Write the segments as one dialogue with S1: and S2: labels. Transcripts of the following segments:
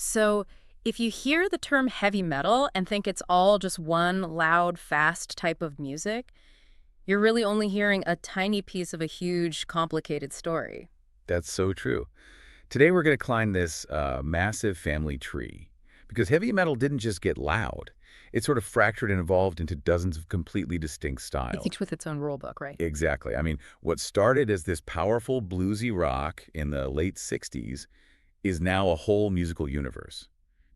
S1: So, if you hear the term heavy metal and think it's all just one loud, fast type of music, you're really only hearing a tiny piece of a huge, complicated story.
S2: That's so true. Today we're going to climb this massive family tree because heavy metal didn't just get loud. It sort of fractured and evolved into dozens of completely distinct styles.
S1: Each with its own rule book, right?
S2: Exactly. I mean, what started as this powerful bluesy rock in the late 60s is now a whole musical universe.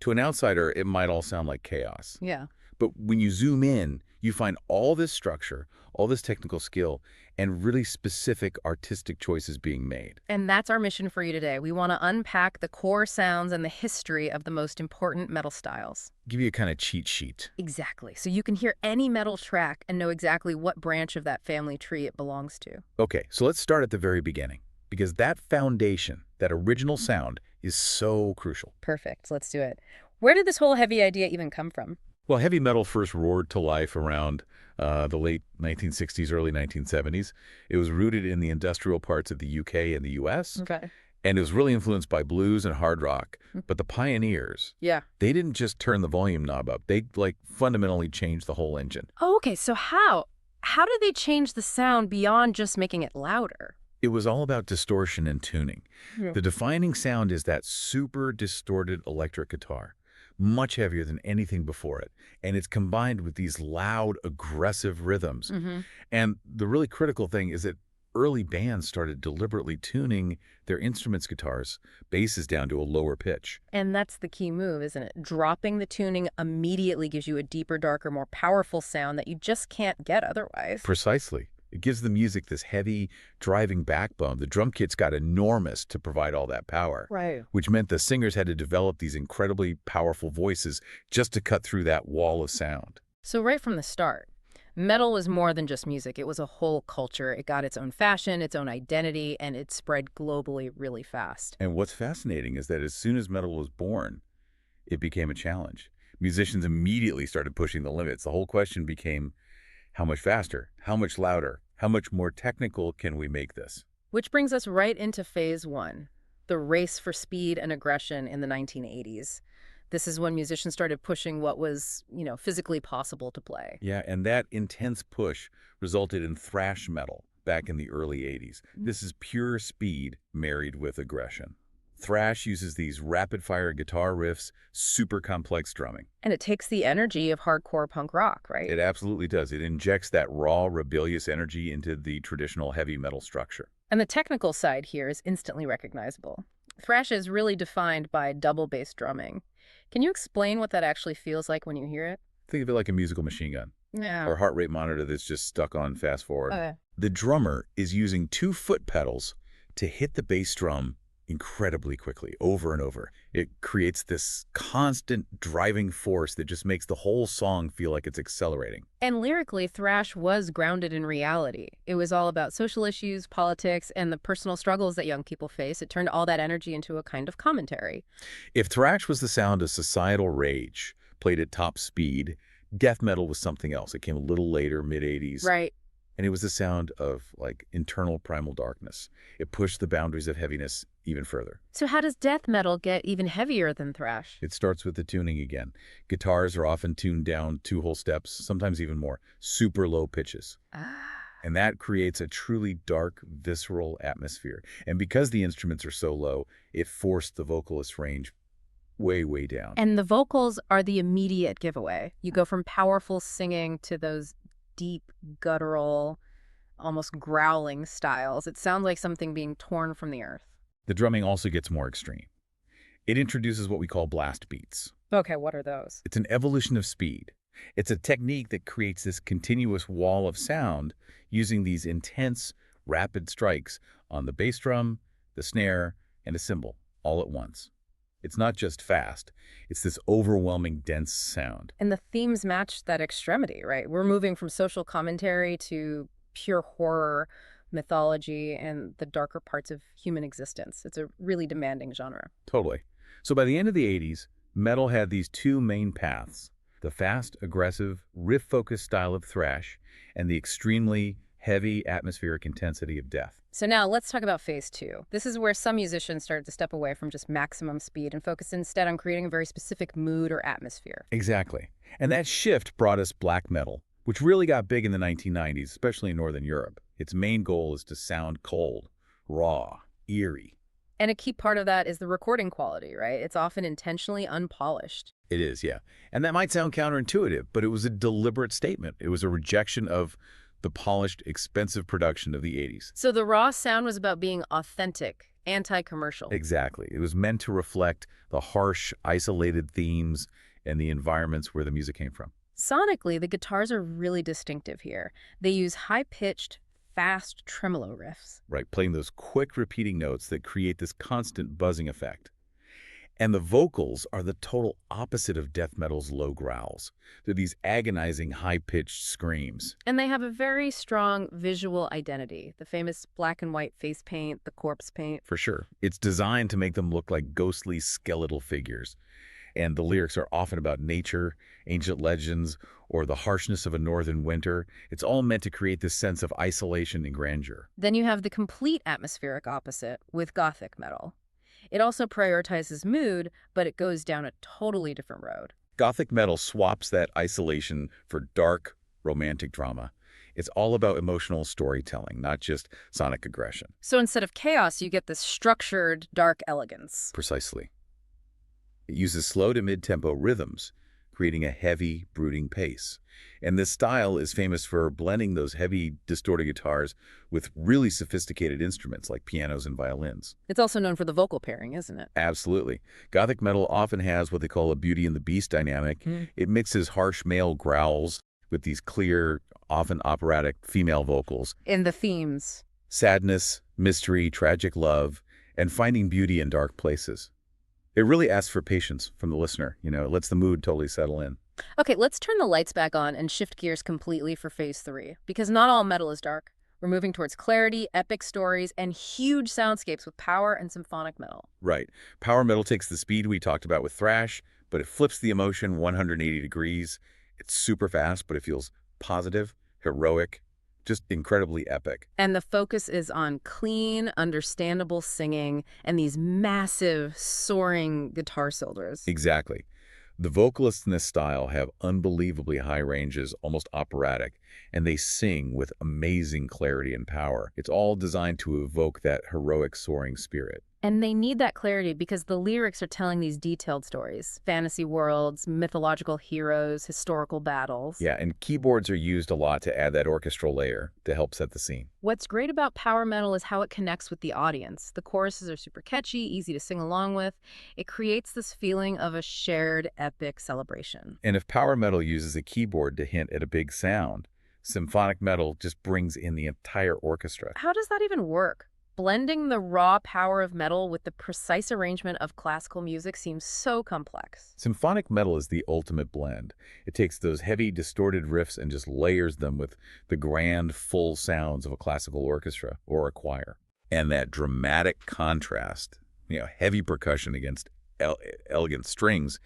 S2: To an outsider, it might all sound like chaos.
S1: Yeah.
S2: But when you zoom in, you find all this structure, all this technical skill, and really specific artistic choices being made.
S1: And that's our mission for you today. We want to unpack the core sounds and the history of the most important metal styles.
S2: Give you a kind of cheat sheet.
S1: Exactly. So you can hear any metal track and know exactly what branch of that family tree it belongs to.
S2: Okay, so let's start at the very beginning, because that foundation, that original sound, is so crucial.
S1: Perfect. Let's do it. Where did this whole heavy idea even come from?
S2: Well, heavy metal first roared to life around the late 1960s, early 1970s. It was rooted in the industrial parts of the UK and the US,
S1: Okay.
S2: and it was really influenced by blues and hard rock. But the pioneers,
S1: Yeah.
S2: they didn't just turn the volume knob up. They, fundamentally changed the whole engine.
S1: Oh, okay. So how? How did they change the sound beyond just making it louder?
S2: It was all about distortion and tuning.
S1: Yeah.
S2: The defining sound is that super distorted electric guitar, much heavier than anything before it. And it's combined with these loud, aggressive rhythms.
S1: Mm-hmm.
S2: And the really critical thing is that early bands started deliberately tuning their instruments guitars, basses down to a lower pitch.
S1: And that's the key move, isn't it? Dropping the tuning immediately gives you a deeper, darker, more powerful sound that you just can't get otherwise.
S2: Precisely. It gives the music this heavy, driving backbone. The drum kits got enormous to provide all that power,
S1: Right.
S2: which meant the singers had to develop these incredibly powerful voices just to cut through that wall of sound.
S1: So right from the start, metal was more than just music. It was a whole culture. It got its own fashion, its own identity, and it spread globally really fast.
S2: And what's fascinating is that as soon as metal was born, it became a challenge. Musicians immediately started pushing the limits. The whole question became, how much faster? How much louder? How much more technical can we make this?
S1: Which brings us right into phase one, the race for speed and aggression in the 1980s. This is when musicians started pushing what was, physically possible to play.
S2: Yeah, and that intense push resulted in thrash metal back in the early 80s. This is pure speed married with aggression. Thrash uses these rapid-fire guitar riffs, super complex drumming.
S1: And it takes the energy of hardcore punk rock, right?
S2: It absolutely does. It injects that raw, rebellious energy into the traditional heavy metal structure.
S1: And the technical side here is instantly recognizable. Thrash is really defined by double bass drumming. Can you explain what that actually feels like when you hear it?
S2: Think of it like a musical machine gun
S1: Yeah.
S2: or heart rate monitor that's just stuck on fast forward.
S1: Okay.
S2: The drummer is using 2 foot pedals to hit the bass drum incredibly quickly, over and over. It creates this constant driving force that just makes the whole song feel like it's accelerating.
S1: And lyrically, thrash was grounded in reality. It was all about social issues, politics, and the personal struggles that young people face. It turned all that energy into a kind of commentary.
S2: If thrash was the sound of societal rage, played at top speed, death metal was something else. It came a little later, mid-80s.
S1: Right.
S2: And it was the sound of, internal primal darkness. It pushed the boundaries of heaviness even further.
S1: So how does death metal get even heavier than thrash?
S2: It starts with the tuning again. Guitars are often tuned down 2 whole steps, sometimes even more, super low pitches.
S1: Ah.
S2: And that creates a truly dark, visceral atmosphere. And because the instruments are so low, it forced the vocalist's range way, way down.
S1: And the vocals are the immediate giveaway. You go from powerful singing to those deep, guttural, almost growling styles. It sounds like something being torn from the earth.
S2: The drumming also gets more extreme. It introduces what we call blast beats.
S1: Okay, what are those?
S2: It's an evolution of speed. It's a technique that creates this continuous wall of sound using these intense, rapid strikes on the bass drum, the snare, and a cymbal all at once. It's not just fast. It's this overwhelming, dense sound.
S1: And the themes match that extremity, right? We're moving from social commentary to pure horror, mythology, and the darker parts of human existence. It's a really demanding genre.
S2: Totally. So by the end of the 80s, metal had these 2 main paths: the fast, aggressive, riff-focused style of thrash and the extremely heavy atmospheric intensity of death.
S1: So now let's talk about phase two. This is where some musicians started to step away from just maximum speed and focus instead on creating a very specific mood or atmosphere.
S2: Exactly. And that shift brought us black metal, which really got big in the 1990s, especially in Northern Europe. Its main goal is to sound cold, raw, eerie.
S1: And a key part of that is the recording quality, right? It's often intentionally unpolished.
S2: It is, yeah. And that might sound counterintuitive, but it was a deliberate statement. It was a rejection of the polished, expensive production of the 80s.
S1: So the raw sound was about being authentic, anti-commercial.
S2: Exactly. It was meant to reflect the harsh, isolated themes and the environments where the music came from.
S1: Sonically, the guitars are really distinctive here. They use high-pitched, fast tremolo riffs.
S2: Right, playing those quick repeating notes that create this constant buzzing effect. And the vocals are the total opposite of death metal's low growls. They're these agonizing, high-pitched screams.
S1: And they have a very strong visual identity. The famous black and white face paint, the corpse paint.
S2: For sure. It's designed to make them look like ghostly skeletal figures. And the lyrics are often about nature, ancient legends, or the harshness of a northern winter. It's all meant to create this sense of isolation and grandeur.
S1: Then you have the complete atmospheric opposite with gothic metal. It also prioritizes mood, but it goes down a totally different road.
S2: Gothic metal swaps that isolation for dark, romantic drama. It's all about emotional storytelling, not just sonic aggression.
S1: So instead of chaos, you get this structured, dark elegance.
S2: Precisely. It uses slow to mid-tempo rhythms, creating a heavy, brooding pace. And this style is famous for blending those heavy, distorted guitars with really sophisticated instruments like pianos and violins.
S1: It's also known for the vocal pairing, isn't it?
S2: Absolutely. Gothic metal often has what they call a Beauty and the Beast dynamic. It mixes harsh male growls with these clear, often operatic female vocals.
S1: In the themes.
S2: Sadness, mystery, tragic love, and finding beauty in dark places. It really asks for patience from the listener. It lets the mood totally settle in.
S1: Okay, let's turn the lights back on and shift gears completely for phase three. Because not all metal is dark. We're moving towards clarity, epic stories, and huge soundscapes with power and symphonic metal.
S2: Right. Power metal takes the speed we talked about with Thrash, but it flips the emotion 180 degrees. It's super fast, but it feels positive, heroic, just incredibly epic.
S1: And the focus is on clean, understandable singing and these massive, soaring guitar solos.
S2: Exactly. The vocalists in this style have unbelievably high ranges, almost operatic, and they sing with amazing clarity and power. It's all designed to evoke that heroic, soaring spirit.
S1: And they need that clarity because the lyrics are telling these detailed stories. Fantasy worlds, mythological heroes, historical battles.
S2: Yeah, and keyboards are used a lot to add that orchestral layer to help set the scene.
S1: What's great about power metal is how it connects with the audience. The choruses are super catchy, easy to sing along with. It creates this feeling of a shared epic celebration.
S2: And if power metal uses a keyboard to hint at a big sound, symphonic metal just brings in the entire orchestra.
S1: How does that even work? Blending the raw power of metal with the precise arrangement of classical music seems so complex.
S2: Symphonic metal is the ultimate blend. It takes those heavy, distorted riffs and just layers them with the grand, full sounds of a classical orchestra or a choir. And that dramatic contrast, heavy percussion against elegant strings,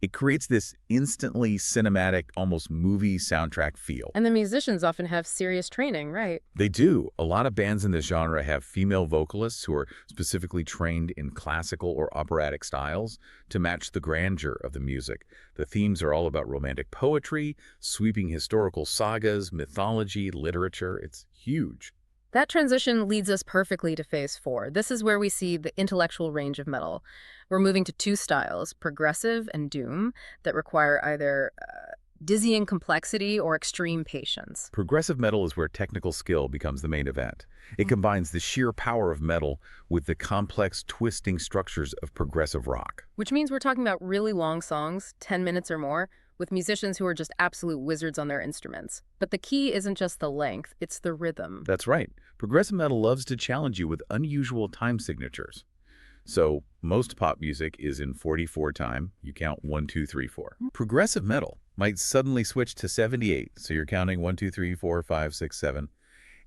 S2: it creates this instantly cinematic, almost movie soundtrack feel.
S1: And the musicians often have serious training, right?
S2: They do. A lot of bands in this genre have female vocalists who are specifically trained in classical or operatic styles to match the grandeur of the music. The themes are all about romantic poetry, sweeping historical sagas, mythology, literature. It's huge.
S1: That transition leads us perfectly to phase four. This is where we see the intellectual range of metal. We're moving to two styles, progressive and doom, that require either dizzying complexity or extreme patience.
S2: Progressive metal is where technical skill becomes the main event. It combines the sheer power of metal with the complex, twisting structures of progressive rock.
S1: Which means we're talking about really long songs, 10 minutes or more, with musicians who are just absolute wizards on their instruments. But the key isn't just the length, it's the rhythm.
S2: That's right. Progressive metal loves to challenge you with unusual time signatures. So most pop music is in 44 time. You count 1, 2, 3, 4. Progressive metal might suddenly switch to 78. So you're counting 1, 2, 3, 4, 5, 6, 7.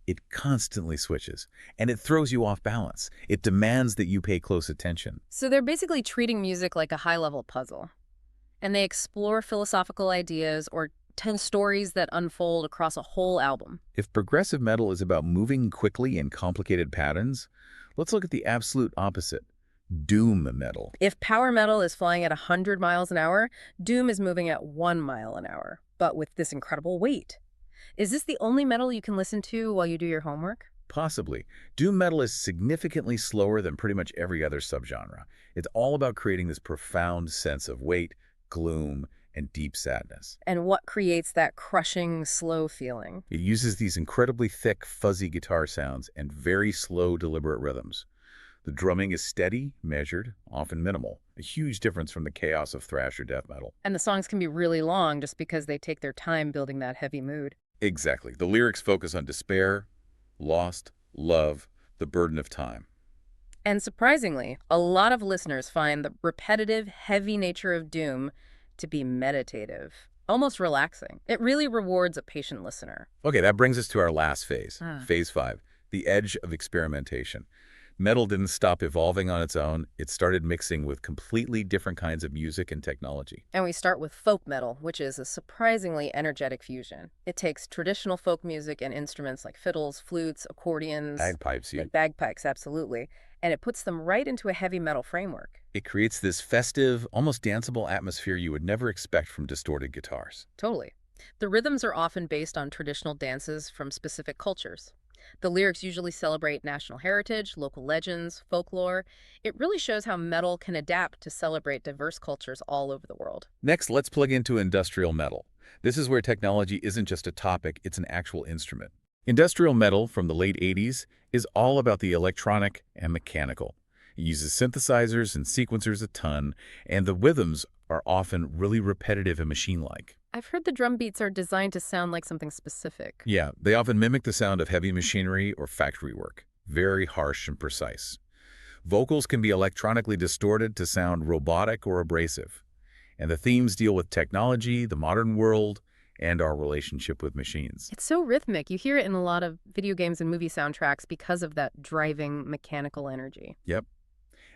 S2: It constantly switches, and it throws you off balance. It demands that you pay close attention.
S1: So they're basically treating music like a high-level puzzle. And they explore philosophical ideas or 10 stories that unfold across a whole album.
S2: If progressive metal is about moving quickly in complicated patterns, let's look at the absolute opposite, doom metal.
S1: If power metal is flying at 100 miles an hour, doom is moving at 1 mile an hour, but with this incredible weight. Is this the only metal you can listen to while you do your homework?
S2: Possibly. Doom metal is significantly slower than pretty much every other subgenre. It's all about creating this profound sense of weight, gloom, and deep sadness.
S1: And what creates that crushing, slow feeling?
S2: It uses these incredibly thick, fuzzy guitar sounds and very slow, deliberate rhythms. The drumming is steady, measured, often minimal, a huge difference from the chaos of thrash or death metal.
S1: And the songs can be really long just because they take their time building that heavy mood.
S2: Exactly. The lyrics focus on despair, lost, love, the burden of time.
S1: And surprisingly, a lot of listeners find the repetitive, heavy nature of doom to be meditative, almost relaxing. It really rewards a patient listener.
S2: Okay, that brings us to our last phase,
S1: Ah.
S2: phase 5, the edge of experimentation. Metal didn't stop evolving on its own. It started mixing with completely different kinds of music and technology.
S1: And we start with folk metal, which is a surprisingly energetic fusion. It takes traditional folk music and instruments like fiddles, flutes, accordions,
S2: Bagpipes,
S1: like bagpipes, absolutely, and it puts them right into a heavy metal framework.
S2: it creates this festive, almost danceable atmosphere you would never expect from distorted guitars.
S1: Totally. The rhythms are often based on traditional dances from specific cultures. The lyrics usually celebrate national heritage, local legends, folklore. It really shows how metal can adapt to celebrate diverse cultures all over the world.
S2: Next, let's plug into industrial metal. This is where technology isn't just a topic, it's an actual instrument. Industrial metal from the late 80s is all about the electronic and mechanical. It uses synthesizers and sequencers a ton, and the rhythms are often really repetitive and machine-like.
S1: I've heard the drum beats are designed to sound like something specific.
S2: Yeah, they often mimic the sound of heavy machinery or factory work, very harsh and precise. Vocals can be electronically distorted to sound robotic or abrasive. And the themes deal with technology, the modern world, and our relationship with machines.
S1: It's so rhythmic. You hear it in a lot of video games and movie soundtracks because of that driving mechanical energy.
S2: Yep.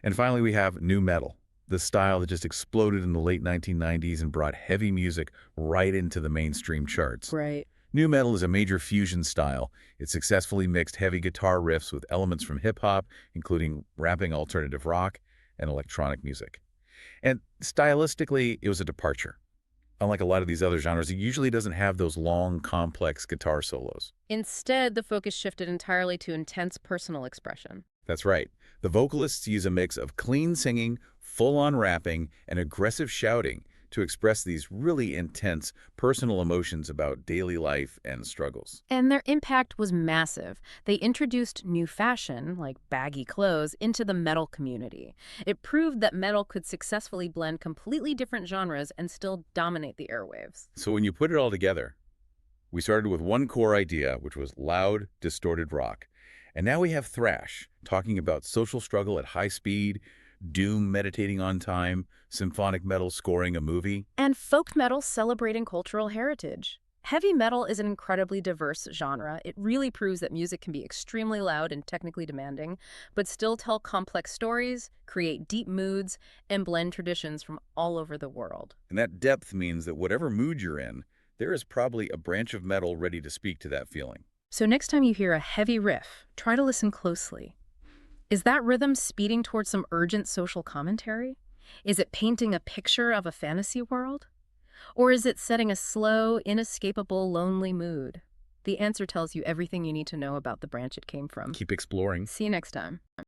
S2: And finally, we have nu metal, the style that just exploded in the late 1990s and brought heavy music right into the mainstream charts.
S1: Right.
S2: Nu metal is a major fusion style. It successfully mixed heavy guitar riffs with elements from hip-hop, including rapping alternative rock and electronic music. And stylistically, it was a departure. Unlike a lot of these other genres, it usually doesn't have those long, complex guitar solos.
S1: Instead, the focus shifted entirely to intense personal expression.
S2: That's right. The vocalists use a mix of clean singing, full-on rapping, and aggressive shouting to express these really intense personal emotions about daily life and struggles.
S1: And their impact was massive. They introduced new fashion, like baggy clothes, into the metal community. It proved that metal could successfully blend completely different genres and still dominate the airwaves.
S2: So when you put it all together, we started with one core idea, which was loud, distorted rock. And now we have thrash, talking about social struggle at high speed, doom meditating on time, symphonic metal scoring a movie.
S1: And folk metal celebrating cultural heritage. Heavy metal is an incredibly diverse genre. It really proves that music can be extremely loud and technically demanding, but still tell complex stories, create deep moods, and blend traditions from all over the world.
S2: And that depth means that whatever mood you're in, there is probably a branch of metal ready to speak to that feeling.
S1: So next time you hear a heavy riff, try to listen closely. Is that rhythm speeding towards some urgent social commentary? Is it painting a picture of a fantasy world? Or is it setting a slow, inescapable, lonely mood? The answer tells you everything you need to know about the branch it came from.
S2: Keep exploring.
S1: See you next time.